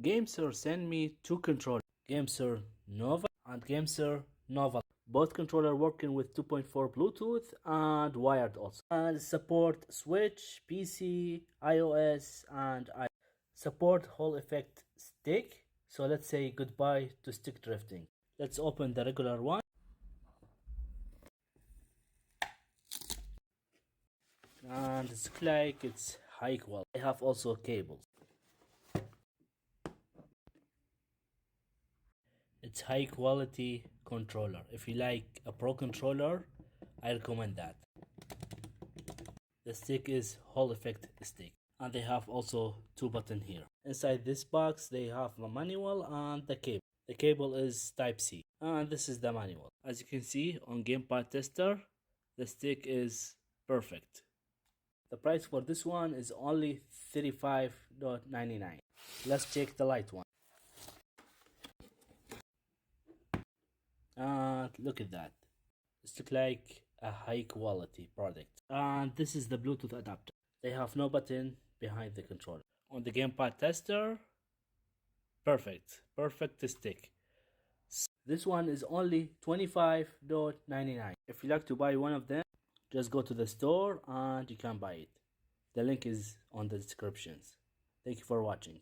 GameSir sent me two controllers, GameSir Nova and GameSir Nova. Both controller working with 2.4 Bluetooth and wired also. And support Switch, PC, iOS, and I support Hall effect stick. So let's say goodbye to stick drifting. Let's open the regular one. And it's like it's high quality. I have also cables. It's high quality controller. If you like a pro controller, I recommend that. The stick is Hall effect stick, and they have also two buttons here. Inside this box they have the manual and the cable. The cable is type C, and this is the manual. As you can see on gamepad tester, the stick is perfect. The price for this one is only $35.99. Let's check the Lite one. And look at that. It looks like a high quality product. And this is the Bluetooth adapter. They have no button behind the controller. On the gamepad tester, perfect stick. This one is only $25.99. If you like to buy one of them, just go to the store and you can buy it. The link is on the descriptions. Thank you for watching.